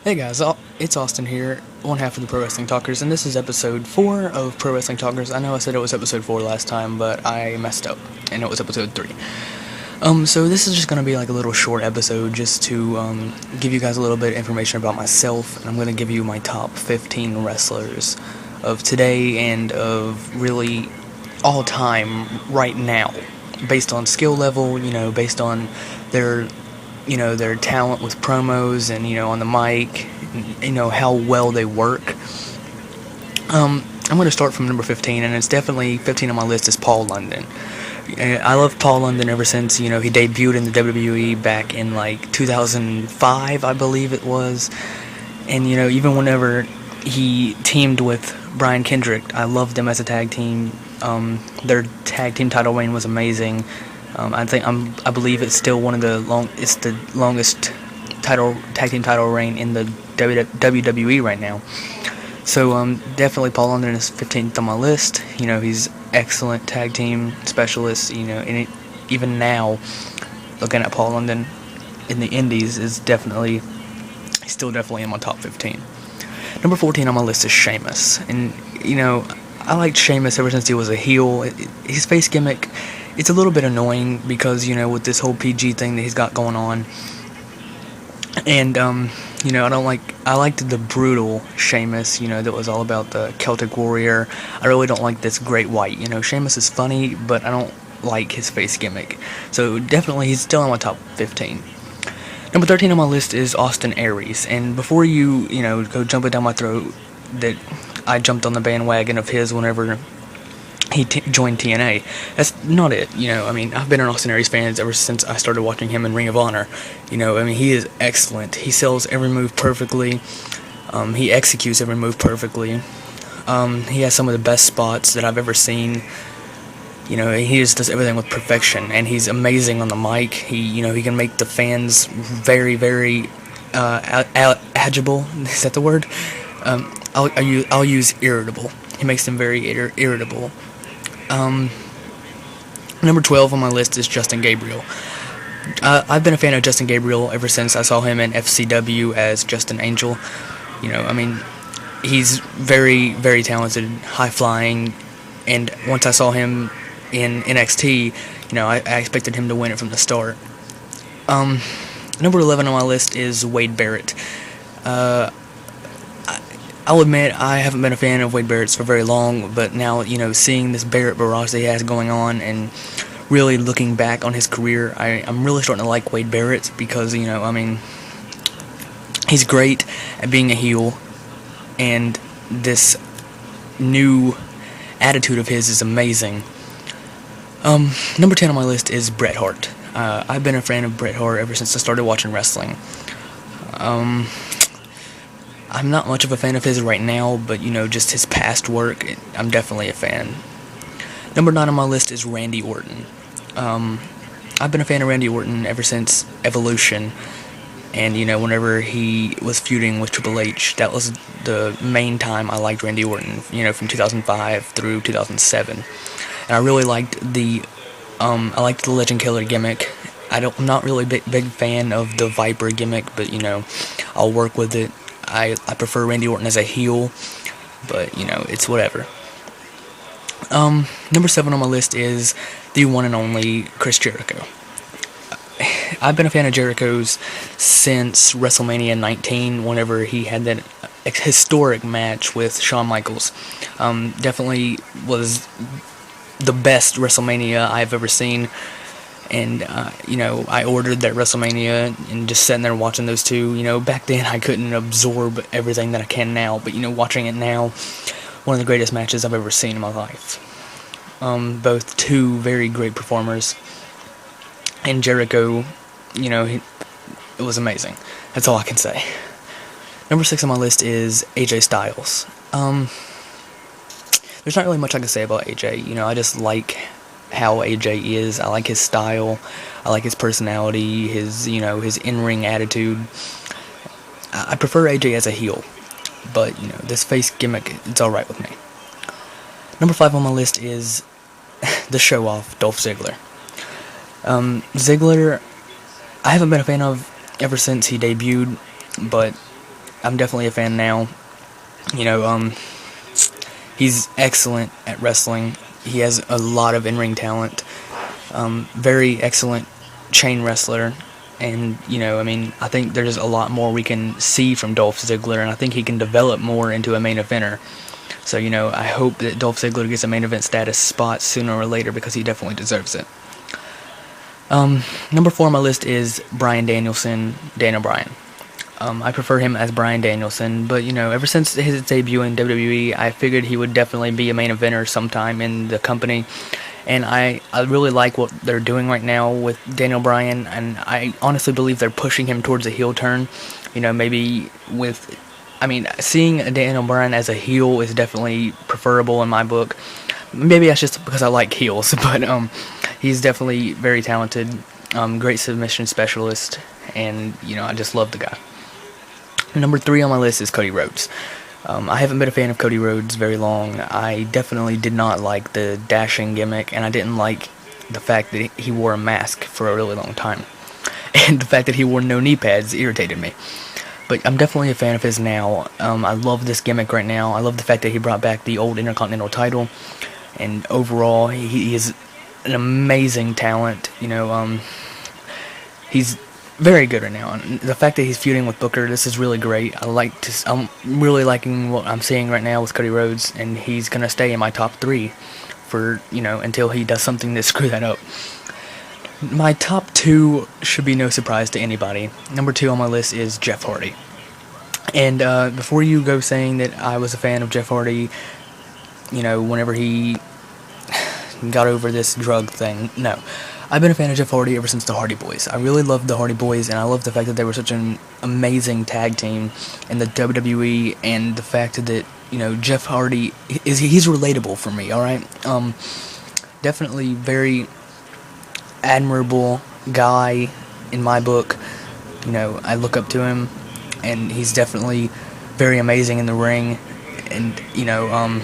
Hey guys, it's Austin here, one half of the Pro Wrestling Talkers, and this is episode 4 of Pro Wrestling Talkers. I know I said it was episode 4 last time, but I messed up, and it was episode 3. So this is just going to be like a little short episode just to give you guys a little bit of information about myself, and I'm going to give you my top 15 wrestlers of today and of really all time right now, based on skill level, based on their their talent with promos and, on the mic, how well they work. I'm going to start from number 15, and it's definitely 15 on my list is Paul London. I love Paul London ever since, he debuted in the WWE back in, 2005, I believe it was. And, even whenever he teamed with Brian Kendrick, I loved them as a tag team. Their tag team title reign was amazing. I believe it's still it's the longest tag team title reign in the WWE right now. So definitely Paul London is 15th on my list. He's excellent tag team specialist. Even now, looking at Paul London in the Indies is still definitely in my top 15. Number 14 on my list is Sheamus, and I liked Sheamus ever since he was a heel. His face gimmick, it's a little bit annoying because, with this whole PG thing that he's got going on. And, I liked the brutal Sheamus, that was all about the Celtic Warrior. I really don't like this Great White. Sheamus is funny, but I don't like his face gimmick. So definitely he's still in my top 15. Number 13 on my list is Austin Aries. And before you, go jumping down my throat that I jumped on the bandwagon of his whenever he joined TNA. That's not it. I've been an Austin Aries fan ever since I started watching him in Ring of Honor. He is excellent. He sells every move perfectly. He executes every move perfectly. He has some of the best spots that I've ever seen. He just does everything with perfection, and he's amazing on the mic. He can make the fans very, very agile. Is that the word? I'll use irritable. He makes them very irritable. Number 12 on my list is Justin Gabriel. I've been a fan of Justin Gabriel ever since I saw him in FCW as Justin Angel. He's very, very talented, high-flying, and once I saw him in NXT, I expected him to win it from the start. Number 11 on my list is Wade Barrett. I'll admit I haven't been a fan of Wade Barrett's for very long, but now, seeing this Barrett barrage that he has going on and really looking back on his career, I'm really starting to like Wade Barrett because, he's great at being a heel, and this new attitude of his is amazing. Number 10 on my list is Bret Hart. I've been a fan of Bret Hart ever since I started watching wrestling. I'm not much of a fan of his right now, but, just his past work, I'm definitely a fan. Number 9 on my list is Randy Orton. I've been a fan of Randy Orton ever since Evolution, and, whenever he was feuding with Triple H, that was the main time I liked Randy Orton, from 2005 through 2007. And I really liked the Legend Killer gimmick. I'm not really big fan of the Viper gimmick, but, I'll work with it. I prefer Randy Orton as a heel, but, it's whatever. Number 7 on my list is the one and only Chris Jericho. I've been a fan of Jericho's since WrestleMania 19, whenever he had that historic match with Shawn Michaels. Definitely was the best WrestleMania I've ever seen. And, I ordered that WrestleMania and just sitting there watching those two. Back then I couldn't absorb everything that I can now. But, watching it now, one of the greatest matches I've ever seen in my life. Both two very great performers. And Jericho, it was amazing. That's all I can say. Number 6 on my list is AJ Styles. There's not really much I can say about AJ. I just like how AJ is. I like his style. I like his personality, his in-ring attitude. I prefer AJ as a heel, but, this face gimmick, it's alright with me. Number 5 on my list is the show-off, Dolph Ziggler. Ziggler, I haven't been a fan of ever since he debuted, but I'm definitely a fan now. You know, he's excellent at wrestling. He has a lot of in-ring talent. Very excellent chain wrestler. And, you know, I mean, I think there's a lot more we can see from Dolph Ziggler, and I think he can develop more into a main eventer. So, you know, I hope that Dolph Ziggler gets a main event status spot sooner or later, because he definitely deserves it. Number 4 on my list is Bryan Danielson, Daniel Bryan. I prefer him as Bryan Danielson, but, you know, ever since his debut in WWE, I figured he would definitely be a main eventer sometime in the company. And I really like what they're doing right now with Daniel Bryan, and I honestly believe they're pushing him towards a heel turn. You know, maybe with, I mean, seeing Daniel Bryan as a heel is definitely preferable in my book. Maybe that's just because I like heels, but he's definitely very talented, great submission specialist, and, you know, I just love the guy. Number 3 on my list is Cody Rhodes. I haven't been a fan of Cody Rhodes very long. I definitely did not like the dashing gimmick, and I didn't like the fact that he wore a mask for a really long time. And the fact that he wore no knee pads irritated me. But I'm definitely a fan of his now. I love this gimmick right now. I love the fact that he brought back the old Intercontinental title. And overall, he is an amazing talent. You know, he's very good right now, and the fact that he's feuding with Booker, this is really great. I'm really liking what I'm seeing right now with Cody Rhodes, and he's gonna stay in my top 3 for, you know, until he does something to screw that up. My top 2 should be no surprise to anybody. Number 2 on my list is Jeff Hardy. And before you go saying that I was a fan of Jeff Hardy, you know, whenever he got over this drug thing, no. I've been a fan of Jeff Hardy ever since the Hardy Boys. I really loved the Hardy Boys, and I love the fact that they were such an amazing tag team in the WWE, and the fact that, you know, Jeff Hardy, he's relatable for me, alright? Definitely very admirable guy in my book. You know, I look up to him, and he's definitely very amazing in the ring, and, you know,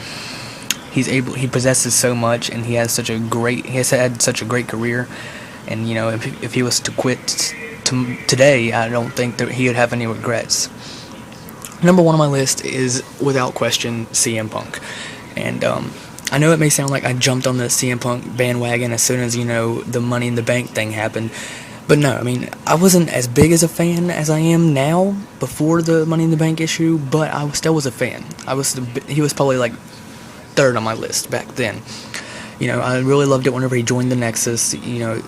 he possesses so much, and he has had such a great career. And, you know, if he was to quit today, I don't think that he would have any regrets. Number 1 on my list is, without question, CM Punk. And I know it may sound like I jumped on the CM Punk bandwagon as soon as, you know, the Money in the Bank thing happened. But no, I mean, I wasn't as big as a fan as I am now before the Money in the Bank issue, but I still was a fan. He was probably like 3rd on my list back then. You know, I really loved it whenever he joined the Nexus. You know,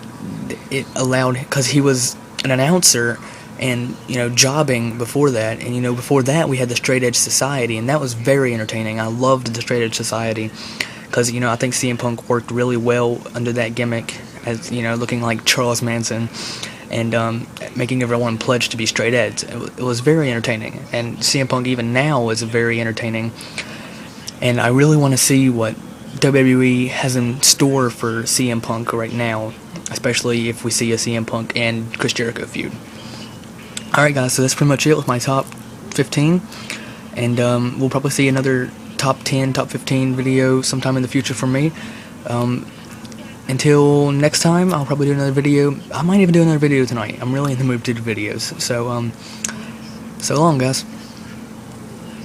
it allowed, because he was an announcer and, you know, jobbing before that. And, you know, before that we had the Straight Edge Society, and that was very entertaining. I loved the Straight Edge Society because, you know, I think CM Punk worked really well under that gimmick, as, you know, looking like Charles Manson and making everyone pledge to be straight edge. It was very entertaining, and CM Punk even now is very entertaining. And I really want to see what WWE has in store for CM Punk right now, especially if we see a CM Punk and Chris Jericho feud. Alright guys, so that's pretty much it with my top 15, and we'll probably see another top 10, top 15 video sometime in the future from me. Until next time, I'll probably do another video. I might even do another video tonight. I'm really in the mood to do videos. So long, guys.